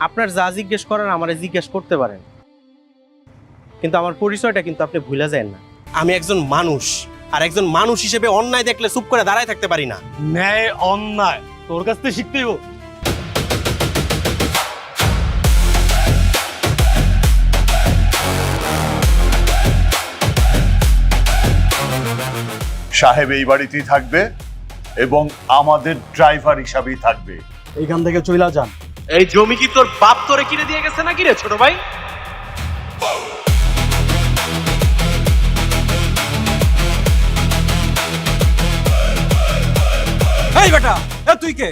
আপনার যা জিজ্ঞেস করার আমারে জিজ্ঞেস করতে পারেন, কিন্তু আমার পরিচয়টা কিন্তু আপনি ভুলে যান না। আমি একজন মানুষ, আর একজন মানুষ হিসেবে অন্যায় দেখলে চুপ করে দাঁড়ায় থাকতে পারি না। ন্যায় অন্যায় তোর কাছ থেকে শিখতে হইব। সাহেব এই বাড়িতেই থাকবে এবং আমাদের ড্রাইভার হিসাবেই থাকবে। এইখান থেকে চইলা যান। এই জমি কি তোর বাপ তোরে কিনে দিয়ে গেছে নাকি রে ছোট ভাই? এই বেটা, এ তুই কে?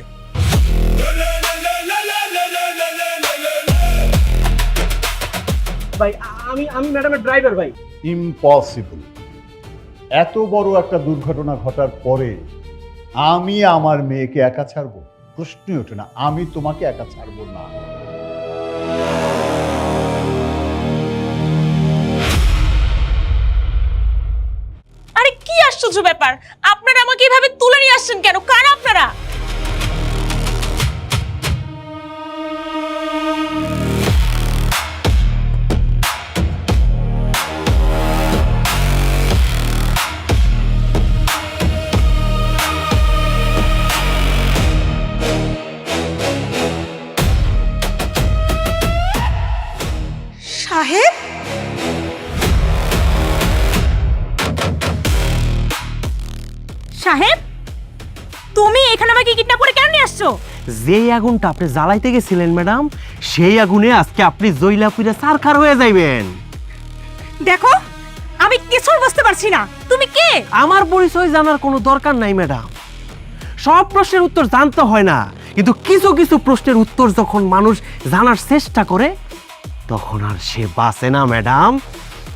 ভাই আমি ম্যাডামের ড্রাইভার ভাই। ইম্পসিবল। এত বড় একটা দুর্ঘটনা ঘটার পরে আমি আমার মেয়েকে একা ছাড়বো? প্রশ্নই ওঠে না। আমি তোমাকে একা ছাড়বো না। আরে কি আশ্চর্য ব্যাপার, আপনারা আমাকে এভাবে তুলে নিয়ে আসছেন কেন? কারা আপনারা? সাহেব, সাহেব তুমি এখানে আমাকে কিডন্যাপ করে কেন নিয়ে আসছো? যেই আগুনটা আপনি জ্বালাইতে গেছিলেন ম্যাডাম, সেই আগুনে আজকে আপনি জয়লা পুরে সারখার হয়ে যাইবেন। দেখো আমি কিছু বুঝতে পারছি না, তুমি কে? আমার পরিচয় জানার কোনো দরকার নাই ম্যাডাম। সব প্রশ্নের উত্তর জানতে হয় না, কিন্তু কিছু কিছু প্রশ্নের উত্তর যখন মানুষ জানার চেষ্টা করে তখন আর সে বাঁচে না ম্যাডাম,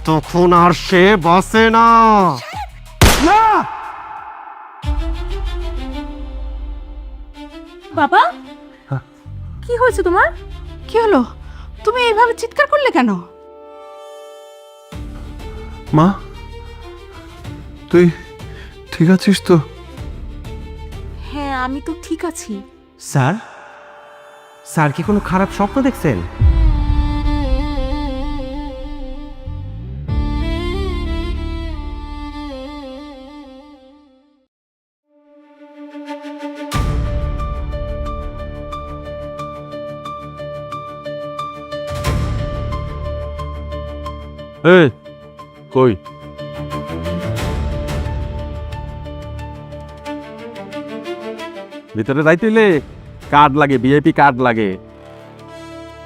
তখন আর সে বাঁচে না। না বাবা, কি হয়েছে তোমার? কি হলো, তুমি এইভাবে চিৎকার করলে কেন? মা, তুই ঠিক আছিস তো? হ্যাঁ আমি তো ঠিক আছি। স্যার, স্যার কি কোনো খারাপ স্বপ্ন দেখছেন? এই কই? ভিতরে যাইতেলে কার্ড লাগে, ভিআইপি কার্ড লাগে।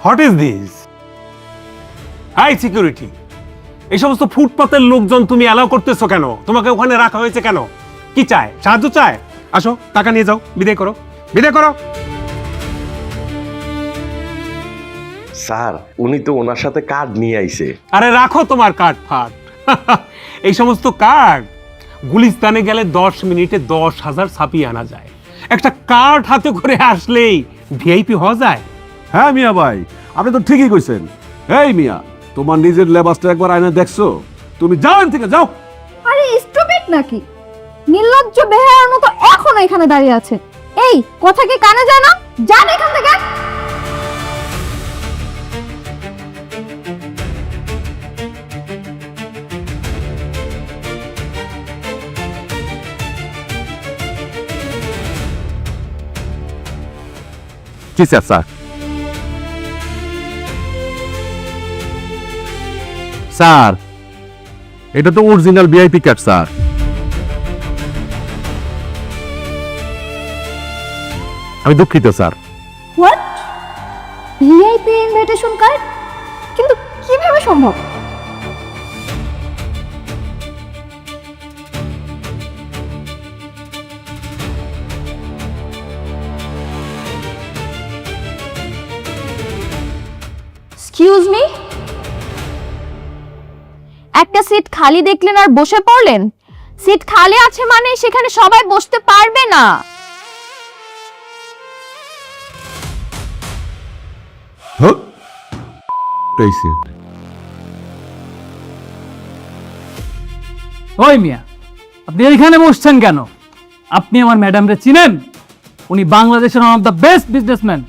What is this? High security, এই সমস্ত ফুটপাতের লোকজন তুমি অ্যালাউ করতেছো কেন? তোমাকে ওখানে রাখা হয়েছে কেন? কি চায়? সাহায্য চায়? আসো, টাকা নিয়ে যাও, বিদায় করো, বিদায় করো। স্যার, উনি তো ওনার সাথে কার্ড নিয়ে আইছে। আরে রাখো তোমার কার্ড ফাট। এই সমস্ত কার্ড গুলিস্তানে গেলে 10 মিনিটে 10,000 ছাপিয়ে আনা যায়। একটা কার্ড হাতে করে আসলেই ভিআইপি হওয়া যায়। হ্যাঁ মিয়া ভাই, আপনি তো ঠিকই কইছেন। এই মিয়া, তোমার নিজের লেবাসটা একবার আয়না দেখছো? তুমি যাও এখান থেকে, যাও। আরে স্টুপিড নাকি? নির্লজ্জ বেহায়ার মতো এখনো এখানে দাঁড়িয়ে আছে। এই কথা কি কানে যায় না? যান এখান থেকে। কি স্যার? স্যার, স্যার এটা তো অরিজিনাল ভিআইপি কার্ড স্যার। আমি দুঃখিত sir. What? VIP invitation card? কিন্তু কিভাবে সম্ভব? এক্সকিউজ মি, একটা সিট খালি দেখলেন আর বসে পড়লেন? সিট খালি আছে মানে সেখানে সবাই বসতে পারবে না। ওই মিয়া, আপনি এইখানে বসছেন কেন? আপনি আমার ম্যাডামরে চিনেন? উনি বাংলাদেশের one of the best businessman.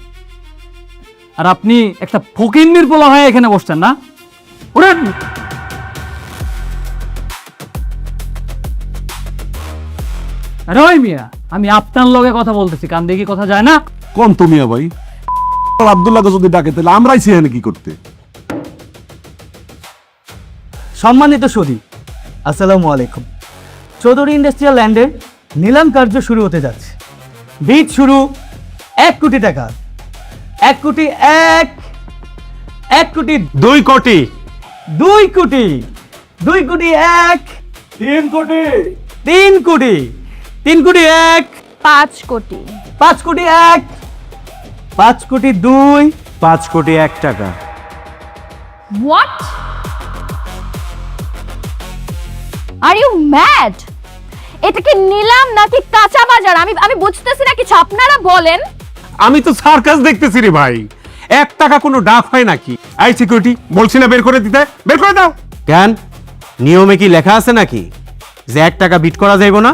আর আপনি একটা ফকিন্নির পোলা হয়ে এখানে বসছেন না? উঠেন। আরে ওই মিয়া, আমি আপনার লগে কথা বলতেছি, কান দিয়ে কি কথা যায় না? কোন তো মিয়া ভাই? আব্দুল্লাহকে যদি ডাকে তাহলে আমরাই সেখানে কি করতে? সম্মানিত সুধী, আসসালামু আলাইকুম। চৌধুরী ইন্ডাস্ট্রিয়াল ল্যান্ডের নিলাম কার্য শুরু হতে যাচ্ছে। বিড শুরু 1 কোটি টাকা। 1 কোটি 1 কোটি 2 কোটি 2 কোটি 2 কোটি 1 3 কোটি 3 কোটি 3 কোটি 1 5 কোটি 5 কোটি 1 5 কোটি 2 5 কোটি 1 টাকা। What are you mad? এটা কি নিলাম নাকি কাঁচা বাজার? আমি আমি বুঝতেছি না কিছু, আপনারা বলেন। আমি তো সার্কাস দেখতেছি রে ভাই। 1 টাকা কোনো ডাক হয় নাকি? আই সিকিউরিটি, বলছি না বের করে দিতে, বের করে দাও। কেন, নিয়মে কি লেখা আছে নাকি যে 1 টাকা বিট করা যাইব না?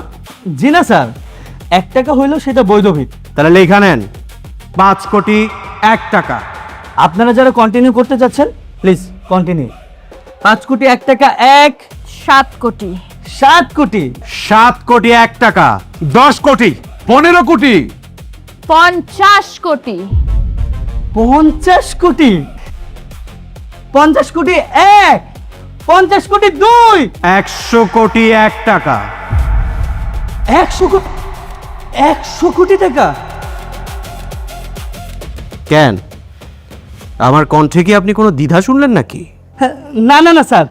জি না স্যার, 1 টাকা হইলেও সেটা বৈধ বিড। তাহলে লেখা নেন 5 কোটি 1 টাকা। আপনারা যারা কন্টিনিউ করতে চাচ্ছেন প্লিজ কন্টিনিউ। 5 কোটি 1 টাকা 7 কোটি 7 কোটি 7 কোটি 1 টাকা। 10 কোটি 15 কোটি 50 কোটি 50 কোটি 50 কোটি 1 50 কোটি 2 100 কোটি 1 টাকা। 100 কোটি টাকা। কেন, আমার কণ্ঠে কি আপনি কোনো দ্বিধা শুনলেন নাকি? হ্যাঁ, না না না স্যার,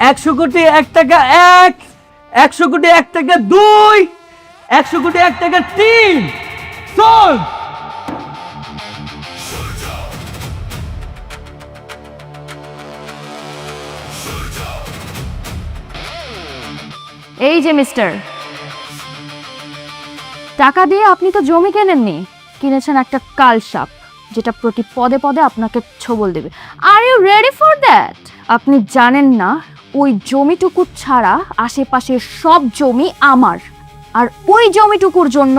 100 কোটি 1 টাকা 1 100 কোটি 1 টাকা 2 100 কোটি 1 টাকা 3 সোল্ড। এই যে মিস্টার, টাকা দিয়ে আপনি তো জমি কেনেননি, কিনেছেন একটা কালসাপ যেটা প্রতি পদে পদে আপনাকে ছবল দেবে। Are you ready for that? আপনি জানেন না ওই জমিটুকু ছাড়া আশেপাশের সব জমি আমার, আর ওই জমিটুকুর জন্য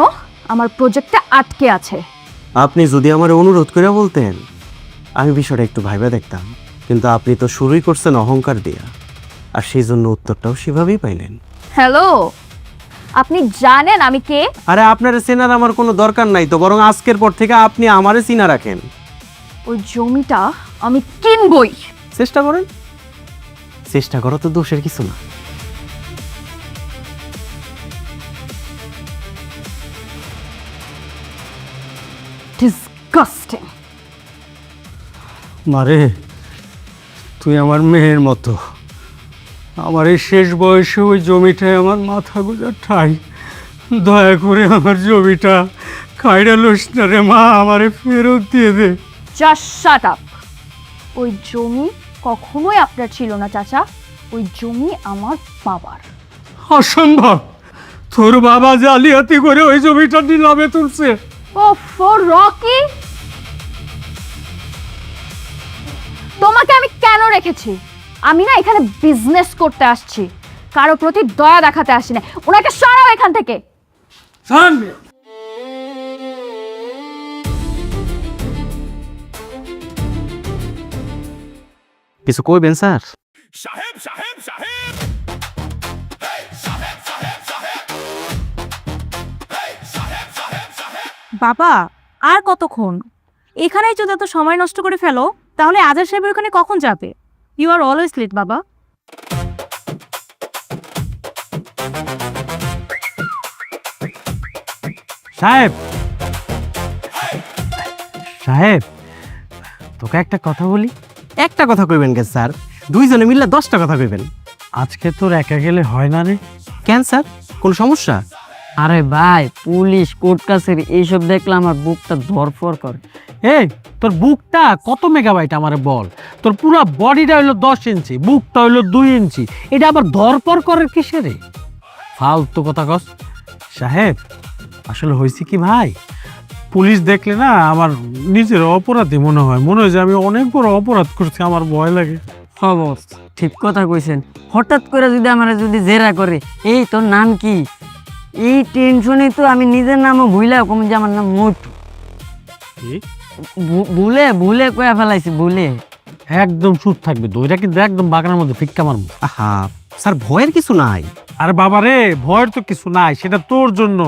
আমার প্রজেক্টটা আটকে আছে। আপনি যদি আমার অনুরোধ করে বলতেন আমি বিষয়টা একটু ভাইবা দেখতাম, কিন্তু আপনি তো শুরুই করছেন অহংকার দিয়া, আর সেই জন্য উত্তরটাও সেভাবেই পাইলেন। হ্যালো, আপনি জানেন আমি কে? আরে আপনার চেনার আমার কোনো দরকার নাই তো, বরং আজকের পর থেকে আপনি আমারে চিনা রাখেন। ওই জমিটা আমি কিনবই। চেষ্টা করেন, চেষ্টা করো তো দোষের কিছু না। ডিসগাস্টিং। মারে, তুই আমার মেয়ের মতো। আমার এই শেষ বয়সে ওই জমিটায় আমার মাথা গোজার ঠাই। দয়া করে আমার জমিটা খাইরা লোস না রে মা, আমারে ফেরত দিয়ে দে। Just shut up. ওই জমি কখনোই আপনার ছিল না চাচা, ওই জমি আমার বাবার। অসম্ভব, তোর বাবা জালিয়াতি করে ওই জমিটা নিলামে তুলছে। ওফো রকি, তোমাকে আমি কেন রেখেছি? আমি না এখানে বিজনেস করতে আসছি, কারো প্রতি দয়া দেখাতে আসি না। ওনাকে সরাও এখান থেকে। কিছু কইবেন স্যার? বাবা, আর কতক্ষণ? এখানেই যদি এত সময় নষ্ট করে ফেলো তাহলে আজাদ সাহেবের ওখানে কখন যাবে? ইউ আর অলওয়েজ লেট বাবা। সাহেব, সাহেব, তোকে একটা কথা বলি। একটা কথা কইবেন কে স্যার? দুইজনে মিললে 10টা কথা কইবেন। আজকে তোর একা গেলে হয় না রে? কেন স্যার, কোনো সমস্যা? আরে ভাই, পুলিশ কোর্ট কাছারি এইসব দেখলে আমার বুকটা ধরফর করে। এই, তোর বুকটা কত মেগাবাইট আমারে বল। তোর পুরো বডিটা হইলো 10 ইঞ্চি, বুকটা হইলো 2 ইঞ্চি। এটা আবার ধরপর করার কিসে রে? ফালতু কথা কস। সাহেব, আসলে হয়েছে কি ভাই, পুলিশ দেখলে না আমার নিজের অপরাধী মনে হয় যে আমি অনেক বড় অপরাধ করছি, আমার ভয় লাগে। খবর ঠিক কথা কইছেন। হঠাৎ করে যদি আমার যদি জেরা করে, এই তোর নাম কি, এই টেনশনে তো আমি নিজের নামও ভুইলা কম যে আমার নাম মোটু। ভুলে ভুলে কয়া ফেলাইছি ভুলে। একদম সুদ থাকবে তো, এটা কিন্তু একদম বাগানের মধ্যে ফিক্কা মারবো। আহা স্যার, ভয়ের কিছু নাই। আরে বাবা রে, ভয়ের তো কিছু নাই, সেটা তোর জন্য।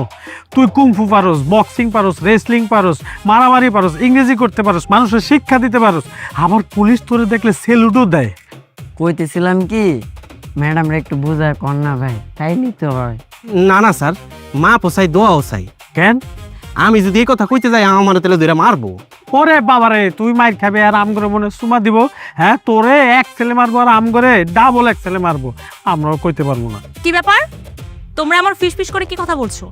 তুই কুংফু পারোস, বক্সিং পারোস, রেসলিং পারোস, মারামারি পারোস, ইংরেজি করতে পারোস, মানুষের শিক্ষা দিতে পারোস, আবার পুলিশ তোরে দেখলে সেলুটও দেয়। কইতেছিলাম কি, ম্যাডাম রে একটু বুঝায় কর না ভাই, তাইলেই তো হয়। না না স্যার, মা পোসাই দোয়াও চাই। কেন? আমি যদি এই কথা কইতে যাই আমার তাহলে ধরে মারবো। ওরে বাবা রে, তুই মাইর খাবে আর আম করে মনে সুমা দিব? হ্যাঁ, তোরে এক ছেলে মারবো আর আম করে ডাবল এক ছেলে মারবো, আমরাও কইতে পারবো না। কি ব্যাপার, তোমরা আমার ফিস ফিস করে কি কথা বলছো?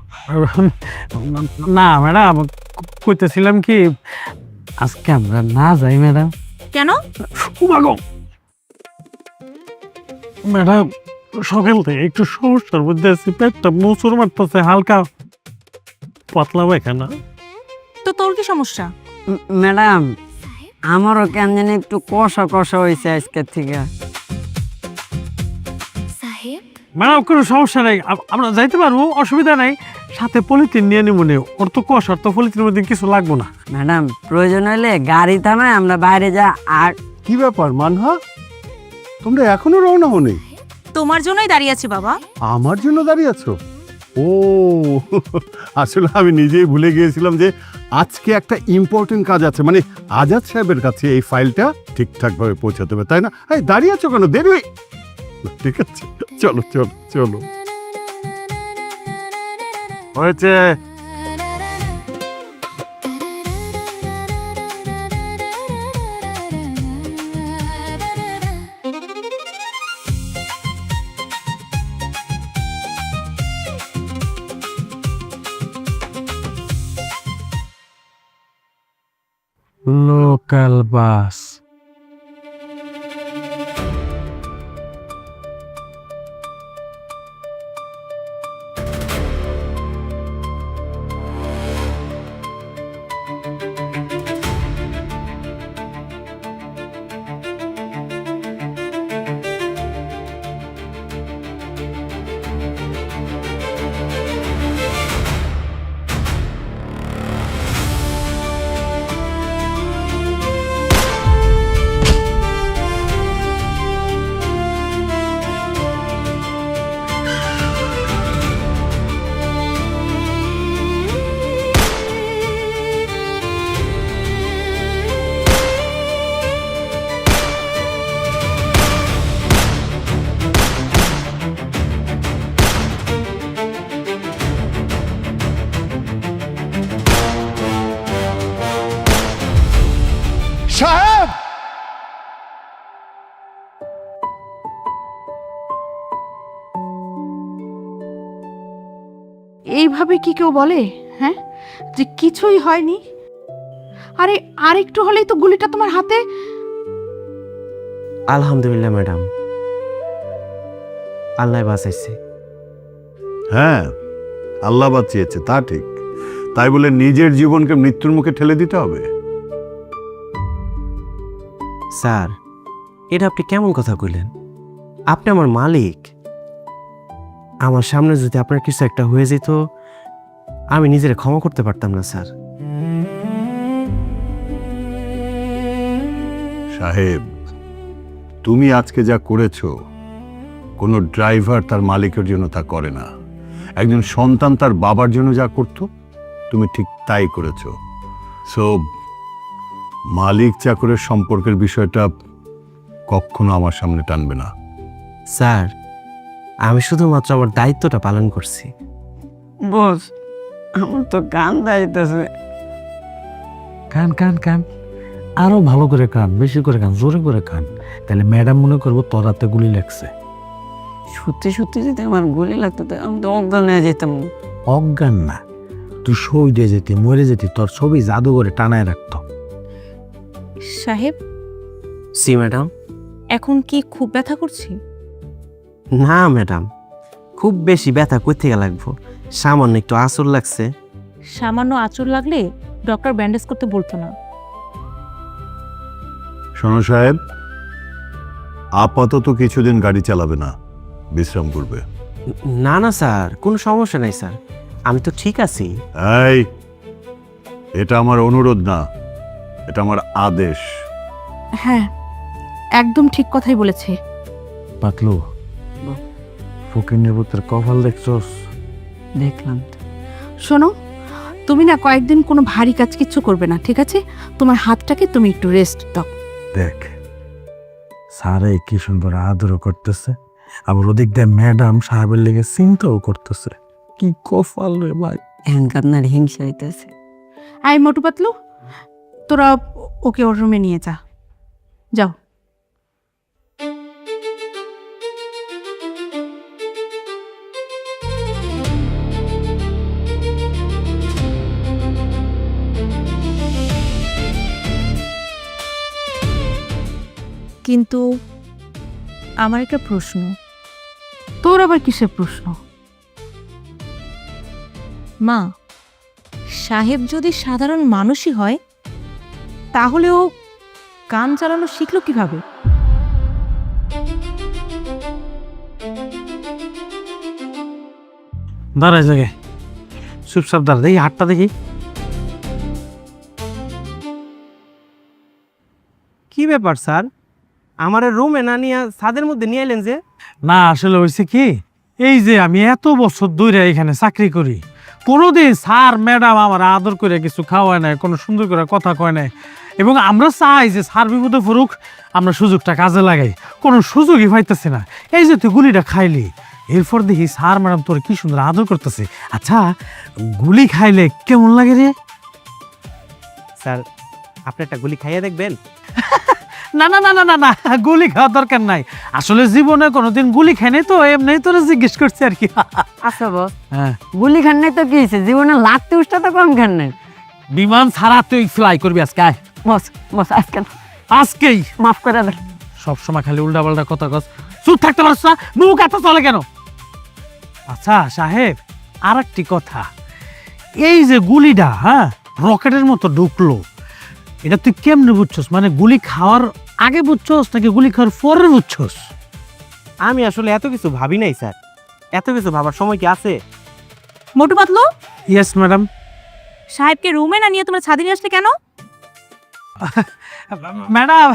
না ম্যাডাম, কইতেছিলাম কি, আজকে আমরা না যাই ম্যাডাম। কেন? ম্যাডাম, সকাল থেকে একটু সমস্যার মধ্যে আছি, পেটটা মোচড় মারতেছে, হালকা পাতলা পায়খানা। তো তোর কি সমস্যা? ম্যাডাম, আমারও কেন জানি একটু কষা কষা হয়েছে আজকের থেকে। ম্যাডাম, কোনো সমস্যা নেই, আমরা যাইতে পারবো, অসুবিধা নেই। সাথে পলিথিন নিয়ে নিব, ওর তো কষার তো পলিথিনের মধ্যে কিছু লাগবো না। ম্যাডাম, প্রয়োজন হলে গাড়ি থামায় আমরা বাইরে যা। আর কি ব্যাপার মানহা, তোমরা এখনো রওনা হওনি? তোমার জন্যই দাঁড়িয়ে আছি বাবা। আমার জন্য দাঁড়িয়ে আছো? ও আসলে আমি নিজেই ভুলে গিয়েছিলাম যে আজকে একটা ইম্পর্টেন্ট কাজ আছে, মানে আজাদ সাহেবের কাছে এই ফাইলটা ঠিকঠাকভাবে পৌঁছাতে হবে, তাই না? এই দাঁড়িয়ে আছো কেন, দেরি হয়ে- ঠিক আছে, চলো চলো চলো। হয়েছে। Local bus. সাহেব, এইভাবে কি কেউ বলে, হ্যাঁ, যে কিছুই হয়নি? আরে আরেকটু হলেই তো গুলিটা তোমার হাতে। আলহামদুলিল্লাহ ম্যাডাম, আল্লাহ বাঁচাইছে। হ্যাঁ, আল্লাহ বাঁচিয়েছে তা ঠিক, তাই বলে নিজের জীবনকে মৃত্যুর মুখে ঠেলে দিতে হবে? স্যার, এটা আপনি কেমন কথা কইলেন? আপনি আমার মালিক। আমার সামনে যদি আপনার কিছু একটা হয়ে যেত, আমি নিজের ক্ষমা করতে পারতাম না স্যার। সাহেব, তুমি আজকে যা করেছো, কোনো ড্রাইভার তার মালিকের জন্য তা করে না। একজন সন্তান তার বাবার জন্য যা করত, তুমি ঠিক তাই করেছো। সো মালিক চাকরের সম্পর্কের বিষয়টা কখনো আমার সামনে টানবে না। স্যার, আমি শুধুমাত্র আমার দায়িত্বটা পালন করছি। বস, আমার তো কান দাইতেছে। কান কান কান, আরো ভালো করে কান, বেশি করে কান, জোরে করে কান, তাহলে ম্যাডাম মনে করবো তোর হাতে গুলি লাগছে। সত্যি সত্যি যদি আমার গুলি লাগতো, আমি তো অজ্ঞান হয়ে যেতাম। অজ্ঞান না, তুই সই দিয়ে যেতি, মরে যেতি, তোর ছবি জাদুঘরে টানায় রাখতো। সাহেব, সি ম্যাডাম। এখন কি খুব ব্যথা করছি? না ম্যাডাম, খুব বেশি ব্যথা কই থেকে লাগবো, সামান্য একটু আঁচড় লাগছে। সামান্য আঁচড় লাগলে ডক্টর ব্যান্ডেজ করতে বলতো না। শোনো সাহেব, আপাতত কিছুদিন গাড়ি চালাবে না, বিশ্রাম করবে। না না স্যার, কোনো সমস্যা নাই স্যার, আমি তো ঠিক আছি। এই, এটা আমার অনুরোধ না, এটা আমার আদেশ। হ্যাঁ, একদম ঠিক কথাই বলেছে। পাতলু, ফকিনের পুত্রের কপাল দেখছস? দেখলাম তো। শোনো, তুমি না কয়েকদিন কোনো ভারী কাজ কিচ্ছু করবে না, ঠিক আছে? তোমার হাতটাকে তুমি একটু রেস্ট দাও। দেখ, স্যারে কি সুন্দর আদরও করতেছে, আবার ওদিক দিয়ে ম্যাডাম সাহেবের লেগে চিন্তাও করতেছে। কি কপাল রে ভাই। এখন আপনার হিংসা হইতেছে। আই মোটু পাতলু, তোরা ওকে ওর রুমে নিয়ে যা, যাও। কিন্তু আমার একটা প্রশ্ন। তোর আবার কিসের প্রশ্ন? মা, সাহেব যদি সাধারণ মানুষই হয় তাহলে ও কাম চালানো শিখলো কিভাবে? দাঁড়ায় জায়গায় চুপচাপ দাঁড়া, দেখি হাতটা দেখি। কি ব্যাপার স্যার, আমার রুমে না নিয়ে ছাদের মধ্যে নিয়ে এলেন যে? না, আসলে হয়েছে কি, এই যে আমি এত বছর ধরে এখানে চাকরি করি, কোনোদিন স্যার ম্যাডাম আমার আদর করে কিছু খাওয়ায় নাই, কোনো সুন্দর করে কথা কয় নাই। এবং আমরা চাই যে স্যার বিপদে পড়ুক, আমরা সুযোগটা কাজে লাগাই, কোনো সুযোগই পাইতেছি না। এই যে তুই গুলিটা খাইলি, এরপর দেখি স্যার ম্যাডাম তোর কি সুন্দর আদর করতেছে। আচ্ছা, গুলি খাইলে কেমন লাগে রে? স্যার, আপনি একটা গুলি খাইয়ে দেখবেন? না না না না না না, গুলি খাওয়ার দরকার নাই। আসলে জীবনে কোনোদিন গুলি খাই নাই তো, এমনি তোরা জিজ্ঞেস করছি আর কি। আচ্ছা বস, হ্যাঁ, গুলি খান নাই তো কি হয়েছে, জীবনে লাগতে উষ্টা তো কম খান নাই। বিমান ছাড়া তুই ফ্লাই করবি আজকে? আয় বস বস, আজকে আজকেই। মাফ করে দেন। সবসময় খালি উল্টা পাল্টা কথা কস, চুপ থাকতে পারছ না? মুখ এত চলে কেন? আচ্ছা সাহেব, আর একটি কথা, এই যে গুলিটা হ্যাঁ রকেটের মতো ঢুকলো, এটা তুই কেমনে বুঝছস? মানে গুলি খাওয়ার আগে বুঝছস নাকি গুলি খাওয়ার পরে বুঝছস? আমি আসলে এত কিছু ভাবি নাই স্যার, এত কিছু ভাবার সময় কি আছে? Motu Patlu, yes madam. সাহেবকে রুমে না নিয়ে তোমরা ছাদে নিয়ে আসলে কেন? ম্যাডাম,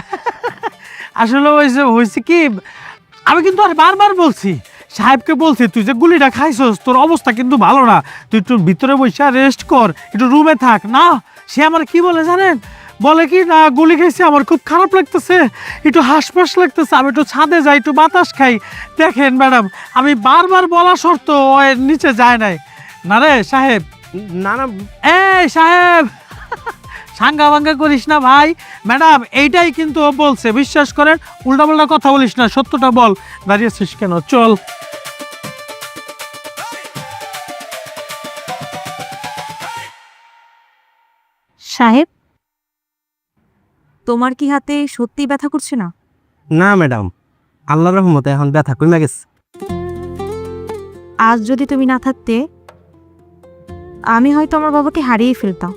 আসলে হয়েছে কি, আমি কিন্তু আর বারবার বলছি, সাহেবকে বলছি তুই যে গুলিটা খাইছস তোর অবস্থা কিন্তু ভালো না, তুই একটু ভিতরে বসে রেস্ট কর, একটু রুমে থাক। না, সে আমার কি বলে জানেন, বলে কি না গুলি খাইছে, আমার খুব খারাপ লাগতেছে, একটু হাসপাস লাগতেছে, আমি একটু ছাদে যাই, একটু বাতাস খাই। দেখেন ম্যাডাম, আমি বারবার বলা শর্ত ও এর নিচে যায় নাই। না রে সাহেব, না না, এই সাহেব, সাঙ্গা ভাঙ্গা করিস না ভাই। ম্যাডাম এইটাই কিন্তু ও বলছে, বিশ্বাস করেন, উল্টাপাল্টা কথা বলিস না, সত্যটা বল। দাঁড়িয়েছিস কেন? চল। সাহেব, তোমার কি হাতে সত্যি ব্যথা করছে না? না ম্যাডাম, আল্লাহর রহমতে এখন ব্যথা কমে গেছে। আজ যদি তুমি না থাকতে আমি হয়তো আমার বাবাকে হারিয়ে ফেলতাম।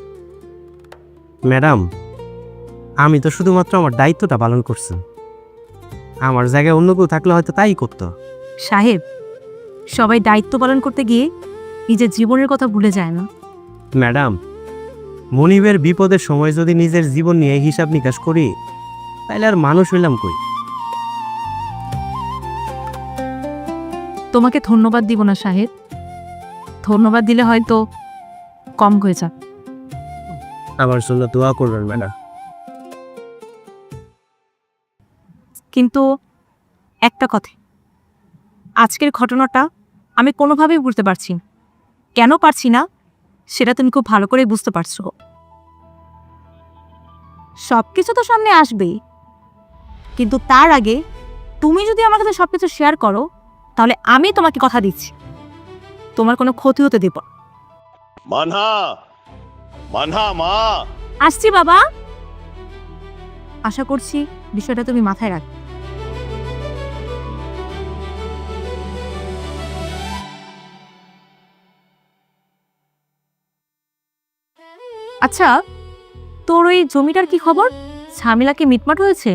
ম্যাডাম, আমি তো শুধুমাত্র আমার দায়িত্বটা পালন করছি, আমার জায়গায় অন্য কেউ থাকলে হয়তো তাই করতো। সাহেব, সবাই দায়িত্ব পালন করতে গিয়ে নিজের জীবনের কথা ভুলে যায় না। ম্যাডাম, মনিবের বিপদের সময় যদি নিজের জীবন নিয়ে হিসাব নিকাশ করি, তাহলে আর মানুষ হইলাম কই? তোমাকে ধন্যবাদ দিব না সাহেব, ধন্যবাদ দিলে হয়তো কম হয়ে যাক। আমার জন্য দোয়া করবেন ম্যাডাম। কিন্তু একটা কথা, আজকের ঘটনাটা আমি কোনোভাবেই বুঝতে পারছি না। কেন পারছি না সেটা তুমি খুব ভালো করে বুঝতে পারছো। সব কিছু তো সামনে আসবেই, কিন্তু তার আগে তুমি যদি আমার কাছে সব কিছু শেয়ার করো, তাহলে আমি তোমাকে কথা দিচ্ছি তোমার কোনো ক্ষতি হতে দেব না। মানহা, মানহা মা। আসছি বাবা, আশা করছি বিষয়টা তুমি মাথায় রাখবে। আচ্ছা, তোর ওই জমিটার কি খবর? ঝামেলা কি মিটমাট হয়েছে?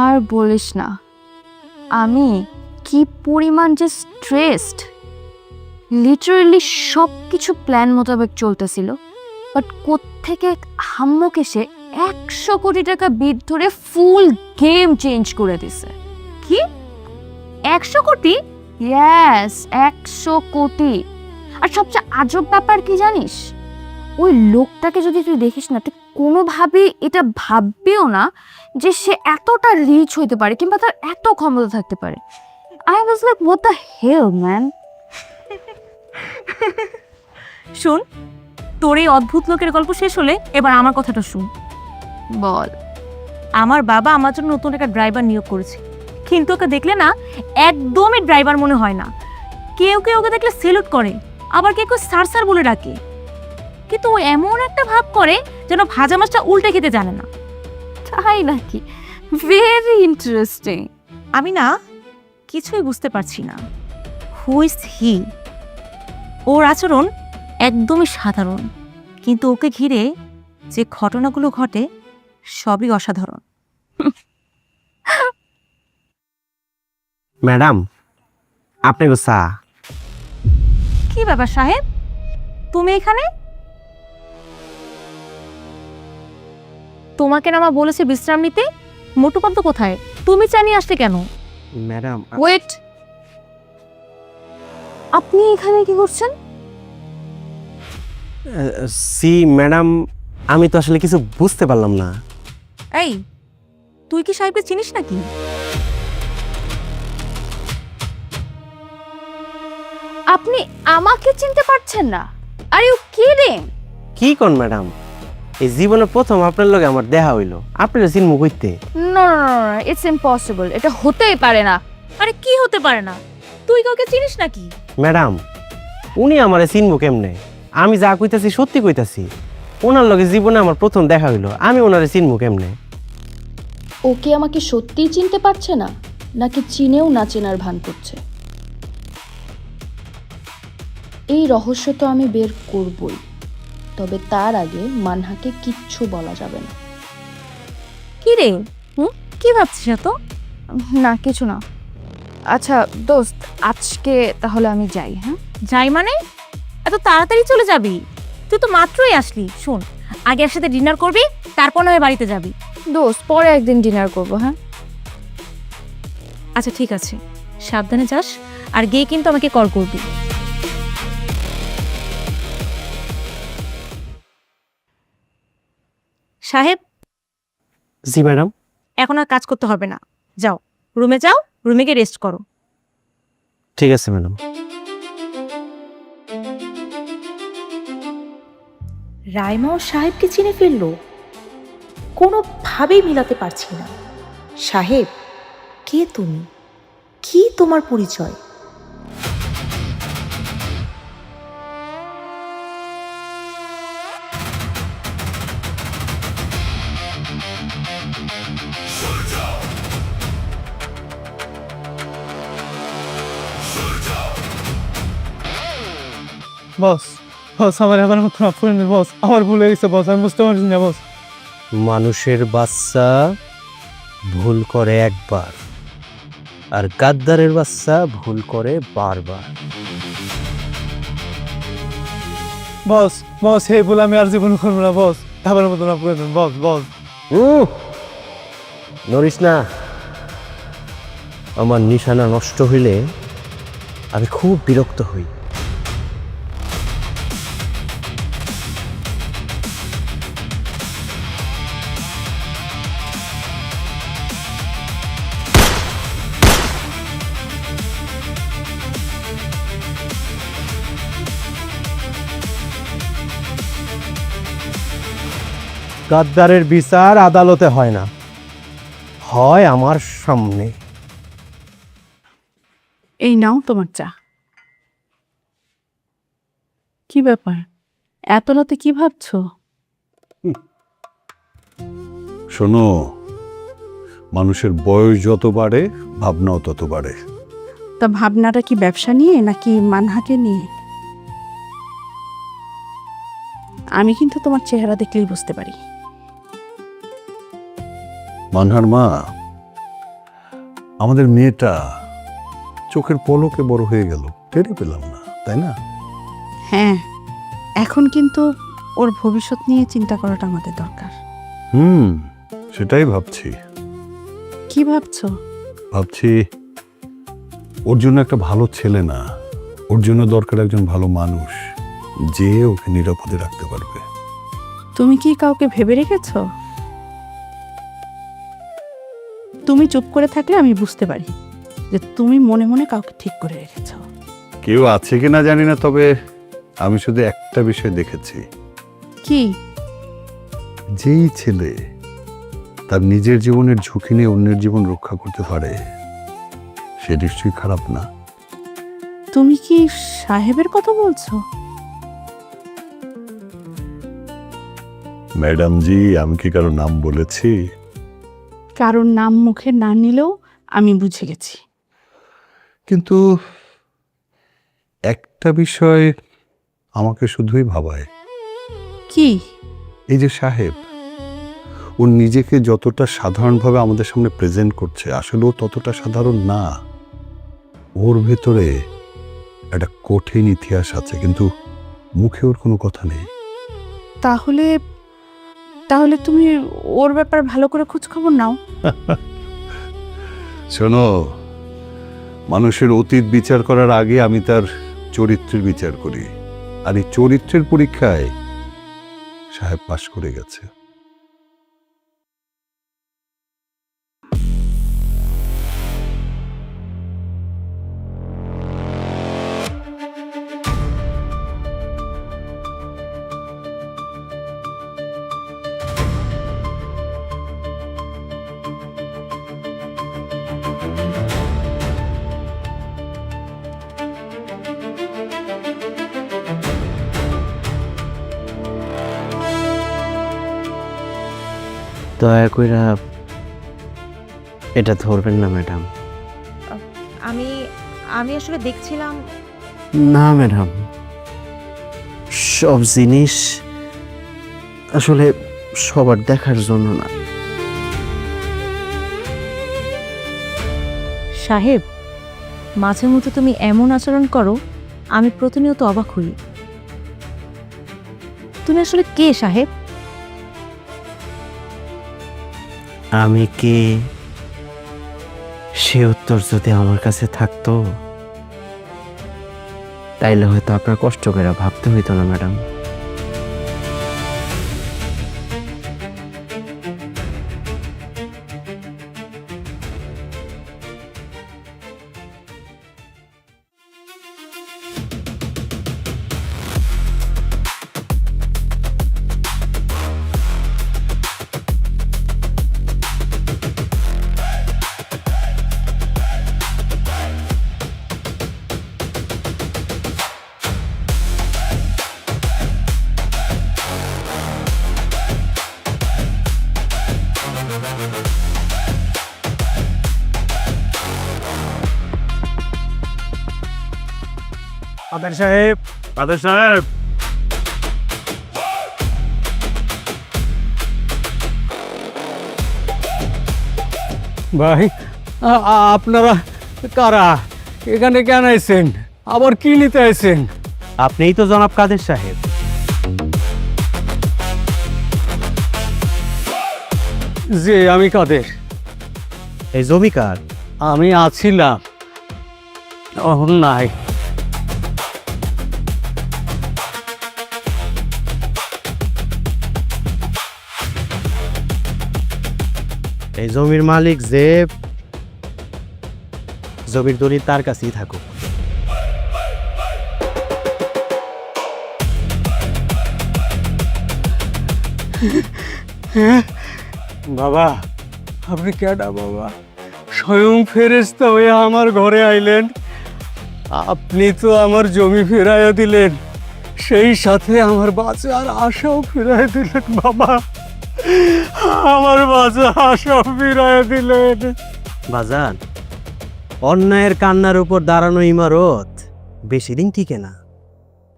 আর বলিস না, আমি কি পরিমাণ যে স্ট্রেসড, লিটারালি সব কিছু প্ল্যান মোতাবেক চলতেছিল, বাট কোত্থেকে হাম্মক এসে 100 কোটি টাকা বিট ধরে ফুল গেম চেঞ্জ করে দিছে। কি 100 কোটি? ইয়েস, 100 কোটি। আর সবচেয়ে আজব ব্যাপার কি জানিস, ওই লোকটাকে যদি তুই দেখিস না, তুই কোনোভাবেই এটা ভাববেও না যে সে এতটা রিচ হইতে পারে কিংবা তার এত ক্ষমতা থাকতে পারে। I was like what the hell man. শুন, তোর এই অদ্ভুত লোকের গল্প শেষ হলে এবার আমার কথাটা শুন। বল। আমার বাবা আমার জন্য নতুন একটা ড্রাইভার নিয়োগ করেছে, কিন্তু ওকে দেখলে না একদমই ড্রাইভার মনে হয় না। কেউ কেউ ওকে দেখলে সেলুট করে, আবার কেউ কেউ স্যার স্যার বলে ডাকে, কিন্তু ও এমন একটা ভাব করে যেন ভাজা মাছটা উল্টে খেতে জানে না। তাই নাকি? Very interesting. আমি না কিছুই বুঝতে পারছি না। Who is he? ওর আচরণ একদমই সাধারণ, কিন্তু ওকে ঘিরে যে ঘটনাগুলো ঘটে সবই অসাধারণ। ম্যাডাম, আপনি গো চা। কি ব্যাপার সাহেব, তুমি এখানে? তোমাকে না মা বলেছে বিশ্রাম নিতে, মোটুপান্ত কোথায়? তুমি চা নিয়ে আসতে কেন? ম্যাডাম, ওয়েট, আপনি এখানে কি করছেন? সি ম্যাডাম, আমি তো আসলে কিছু বুঝতে পারলাম না। এই, তুই কি সাহেবকে চিনিস নাকি? আপনি আমাকে চিনতে পারছেন না? Are you kidding? কি কোন ম্যাডাম, এই জীবনে প্রথম আপনার লগে আমার দেখা হইলো, আপনার চিনমু কইতে। No no no, it's impossible, এটা হতেই পারে না। আরে কি হতে পারে না? তুই কাউকে চিনিস নাকি? ম্যাডাম, উনি আমারে চিনবো কেমনে? আমি যা কইতাছি সত্যি কইতাছি। ওনার লগে জীবনে আমার প্রথম দেখা হইলো, আমি ওনারে চিনবো কেমনে? ও কি আমাকে সত্যিই চিনতে পারছে না, নাকি চিনেও না চেনার ভান করছে? এই রহস্য তো আমি বের করবই, তবে তার আগে মানহাকে কিচ্ছু বলা যাবে না। কি রে, কি ভাবছিস এত? না কিছু না। আচ্ছা দোস্ত, আজকে তাহলে আমি যাই। হ্যাঁ যাই মানে? এত তাড়াতাড়ি চলে যাবি? তুই তো মাত্রই আসলি। শোন, আগে একসাথে ডিনার করবি, তারপর না হয় বাড়িতে যাবি। দোস্ত, পরে একদিন ডিনার করবো। হ্যাঁ আচ্ছা ঠিক আছে, সাবধানে যাস, আর গিয়ে কিন্তু আমাকে কল করবি। সাহেব। জি ম্যাডাম। এখন আর কাজ করতে হবে না, যাও রুমে যাও, রুমে গিয়ে রেস্ট করো। ঠিক আছে ম্যাডাম। রাইমা ও সাহেবকে চিনে ফেললো, কোনোভাবেই মিলাতে পারছি না। সাহেব, কে তুমি? কি তোমার পরিচয়? বস, বস আমার এবার মতো মাফ করে দিন বস, আমার ভুল হয়ে গেছে বস, আমি বুঝতে পারছি না বস। মানুষের বাচ্চা ভুল করে একবার, আর গাদ্দারের বাচ্চা ভুল করে বারবার। বস, বস এই ভুল আমি আর জীবন করবো না বস, এবার মতো মাফ করে দিন বস। বস নড়িস না, আমার নিশানা নষ্ট হইলে আমি খুব বিরক্ত হই। গাদ্দারের বিচার আদালতে হয় না, হয় আমার সামনে। এই নাও তোমার চা। কি ব্যাপার, এত রাতে কি ভাবছো? শোনো, মানুষের বয়স যত বাড়ে ভাবনাও তত বাড়ে। তা ভাবনাটা কি ব্যবসা নিয়ে নাকি মানহাকে নিয়ে? আমি কিন্তু তোমার চেহারা দেখলেই বুঝতে পারি। মানহার মা, আমাদের মেয়েটা চোখের পলকে বড় হয়ে গেল, টেরি পেলাম না, তাই না? হ্যাঁ, এখন কিন্তু ওর ভবিষ্যৎ নিয়ে চিন্তা করাটা আমাদের দরকার। সেটাই ভাবছি। কি ভাবছো? ভাবছি ওর জন্য একটা ভালো ছেলে না, ওর জন্য দরকার একজন ভালো মানুষ যে ওকে নিরাপদে রাখতে পারবে। তুমি কি কাউকে ভেবে রেখেছো? তুমি চুপ করে থাকলে আমি বুঝতে পারি যে তুমি মনে মনে কাউকে ঠিক করে রেখেছো। কেউ আছে কিনা জানি না, তবে আমি শুধু একটা বিষয় দেখেছি। কি? যেই ছেলে তার নিজের জীবনের ঝুঁকি নিয়ে অন্যের জীবন রক্ষা করতে পারে সে নিশ্চয়ই খারাপ না। তুমি কি সাহেবের কথা বলছো? ম্যাডাম জি, আমি কি কারো নাম বলেছি? কারোর নাম মুখে না নিলেও আমি বুঝে গেছি। কিন্তু একটা বিষয় আমাকে শুধুই ভাবায়। কি? এই যে সাহেব, ও নিজেকে যতটা সাধারণভাবে আমাদের সামনে প্রেজেন্ট করছে, আসলে ও ততটা সাধারণ না। ওর ভেতরে একটা কঠিন ইতিহাস আছে, কিন্তু মুখে ওর কোনো কথা নেই। তাহলে তাহলে তুমি ওর ব্যাপার ভালো করে খোঁজ খবর নাও। শোনো, মানুষের অতীত বিচার করার আগে আমি তার চরিত্রের বিচার করি, আর এই চরিত্রের পরীক্ষায় সাহেব পাশ করে গেছে। দয়া কইরা এটা ধরবেন না ম্যাডাম। আমি আমি আসলে দেখছিলাম। না ম্যাডাম, সব জিনিস আসলে সবার দেখার জন্য না। সাহেব, মাঝে মধ্যে তুমি এমন আচরণ করো আমি প্রতিনিয়ত অবাক হই। তুমি আসলে কে সাহেব? আমি কে সে উত্তর যদি আমার কাছে থাকতো তাইলে হয়তো আপনার কষ্ট করে ভাবতে হইতো না ম্যাডাম। কাদের সাহেব, কাদের সাহেব, ভাই আপনারা কারা? এখানে কেন আইছেন? আবার কি নিতে আইছেন? আপনিই তো জনাব কাদের সাহেব। যে আমি কাদের? এই জমিকার আমি আছিলাম, এখন নাই। এই জমির মালিক যে, জমির দলিল তার কাছেই থাকুক। বাবা, আপনি কেডা বাবা? স্বয়ং ফেরেশতা হয়ে আমার ঘরে আইলেন, আপনি তো আমার জমি ফেরাইয়া দিলেন, সেই সাথে আমার বাঁচার আশাও ফিরাইয়া দিলেন বাবা। আমার বাঁচার আশাও ফিরাইয়া দিলেন। বাজান, অন্যায়ের কান্নার উপর দাঁড়ানো ইমারত বেশি দিন টিকে না।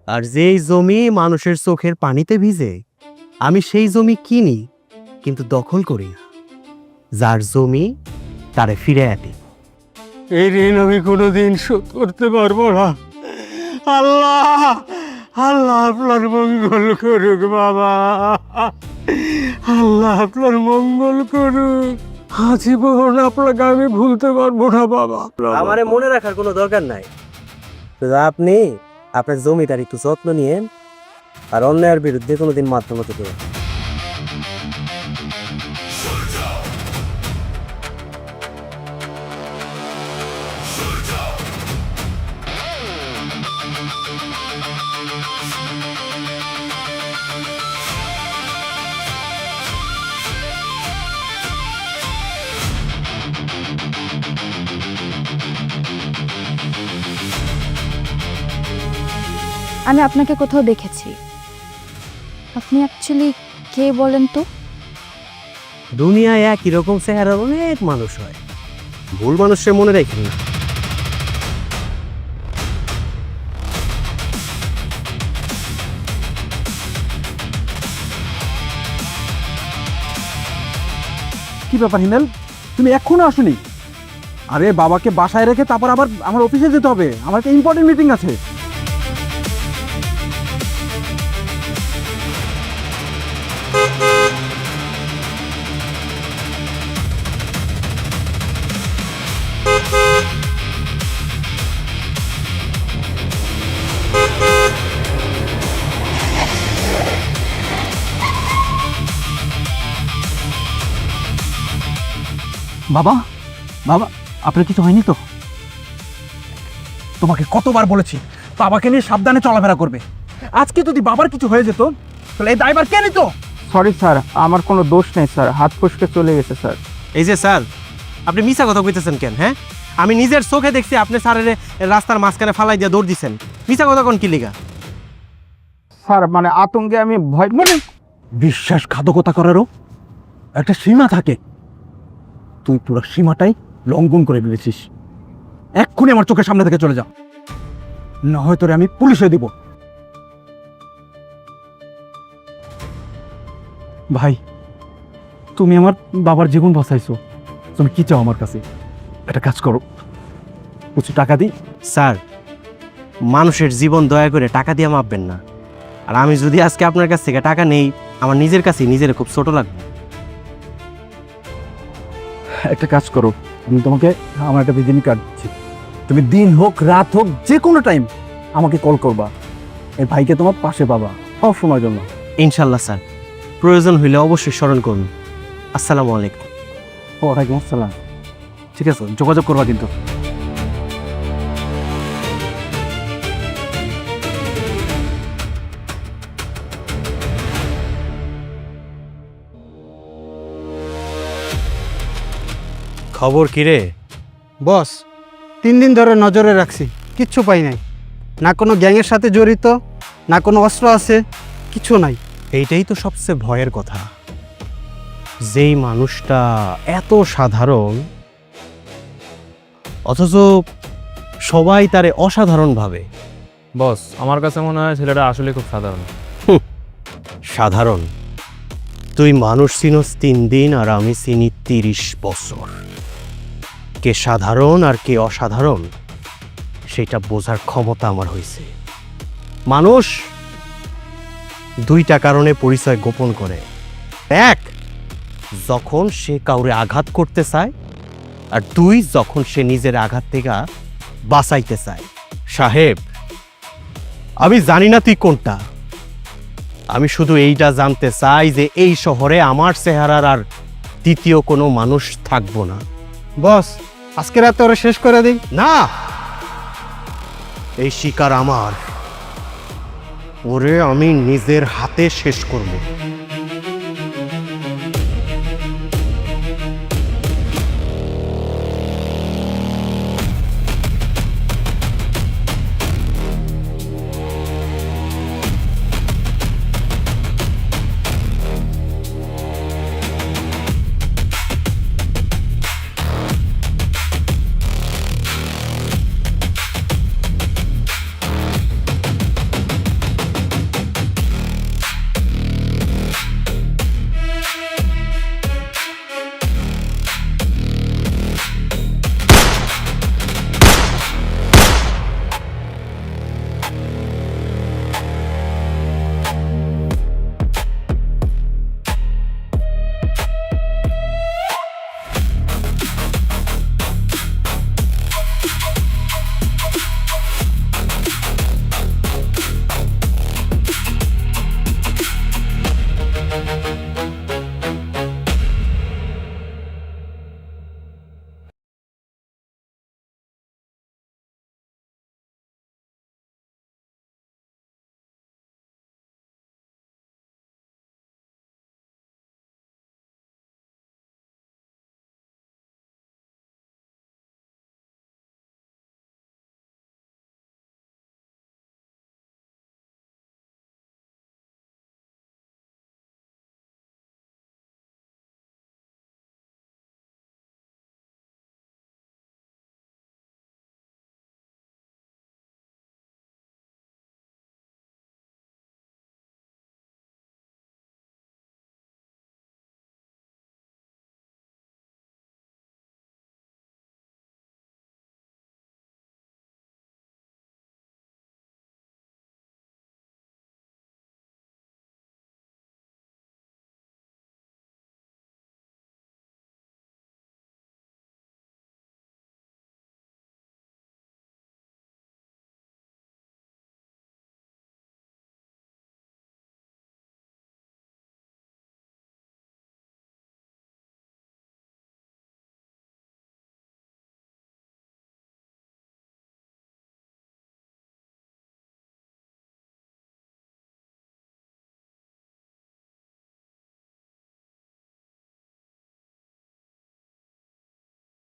আর যেই জমি মানুষের চোখের পানিতে ভিজে, আমি সেই জমি কিনি কিন্তু দখল করি না। যার জমি তারে ফিরে আনি। এই ঋণ আমি কোনোদিন শোধ করতে পারবো না। আল্লাহ, আল্লাহ আপনার মঙ্গল করুক বাবা। আল্লাহ আপনার মঙ্গল করুক। আজীবন আপনাকে আমি ভুলতে পারবো না বাবা। আমারে মনে রাখার কোনো দরকার নাই, শুধু আপনি আপনার জমিটার একটু যত্ন নিয়েন আর অন্যায়ের বিরুদ্ধে কোনোদিন মাধ্যম হতে দেবেন। আমি আপনাকে কোথাও দেখেছি। আপনি অ্যাকচুয়ালি কে বলেন তো? দুনিয়ায় একই রকম চেহারার অনেক মানুষ হয়, ভুল মানুষের মনে রাখেন না। কি ব্যাপার হিমেল, তুমি এখনো আসোনি? আরে বাবাকে বাসায় রেখে তারপর আবার আমার অফিসে যেতে হবে, আমার একটা ইম্পর্টেন্ট মিটিং আছে। বাবা, বাবা, আপনার কিছু হয়নি তো? তোমাকে কতবার বলেছি বাবাকে নিয়ে সাবধানে চলাফেরা করবে। আজকে যদি বাবার কিছু হয়ে যেত তাহলে এই দায়ভার কে নিত? সরি স্যার, আমার কোনো দোষ নেই স্যার, হাত ফসকে চলে গেছে স্যার। এই যে স্যার, আপনি মিছা কথা কইতেছেন কেন? হ্যাঁ, আমি নিজের চোখে দেখছি আপনি স্যারের রাস্তার মাঝখানে ফালাই দিয়ে দৌড় দিচ্ছেন। মিছা কথা কোন কি লিগা? স্যার মানে আতঙ্কে আমি ভয় মানে বিশ্বাসঘাতকতা করারও একটা সীমা থাকে। তুই পুরো সীমাটাই লঙ্ঘন করে ফেলেছিস। এক্ষুনি আমার চোখের সামনে থেকে চলে যা, না হয় তোরে আমি পুলিশে দিব। ভাই, তুমি আমার বাবার জীবন বাঁচাইছো, তুমি কি চাও আমার কাছে? একটা কাজ করো, কিছু টাকা দিই। স্যার, মানুষের জীবন দয়া করে টাকা দিয়ে মাপবেন না। আর আমি যদি আজকে আপনার কাছ থেকে টাকা নেই, আমার নিজের কাছেই নিজের খুব ছোট লাগবে। একটা কাজ করো, আমি তোমাকে আমার একটা ভিজিটিং কার্ড দিচ্ছি, তুমি দিন হোক রাত হোক যে কোনো টাইম আমাকে কল করবা। এই ভাইকে তোমার পাশে পাবা সব সময়ের জন্য। ইনশাল্লাহ স্যার, প্রয়োজন হইলে অবশ্যই স্মরণ করুন। আসসালামু আলাইকুম। ওয়ালাইকুম আসসালাম। ঠিক আছে, যোগাযোগ করবা কিন্তু। খবর কি রে? বস, 3 দিন ধরে নজরে রাখছি, কিচ্ছু পাই নাই। না কোনো গ্যাংয়ের সাথে জড়িত, না কোনো অস্ত্র আছে, কিছু নাই। এইটাই তো সবচেয়ে ভয়ের কথা, যেই মানুষটা এত সাধারণ অথচ সবাই তারে অসাধারণ ভাবে। বস, আমার কাছে মনে হয় ছেলেটা আসলে খুব সাধারণ। সাধারণ? তুই মানুষ চিনস 3 দিন আর আমি চিনি 30 বছর। কে সাধারণ আর কে অসাধারণ সেটা বোঝার ক্ষমতা আমার হয়েছে। মানুষ 2টা কারণে পরিচয় গোপন করে। 1, যখন সে কাউরে আঘাত করতে চায়, আর 2, যখন সে নিজের আঘাত থেকে বাঁচাইতে চায়। সাহেব, আমি জানি না তুই কোনটা, আমি শুধু এইটা জানতে চাই যে এই শহরে আমার চেহারার আর দ্বিতীয় কোনো মানুষ থাকবো না। বস, আজকে রাতে ওরা শেষ করে দিই। না, এই শিকার আমার, ওরে আমি নিজের হাতে শেষ করব।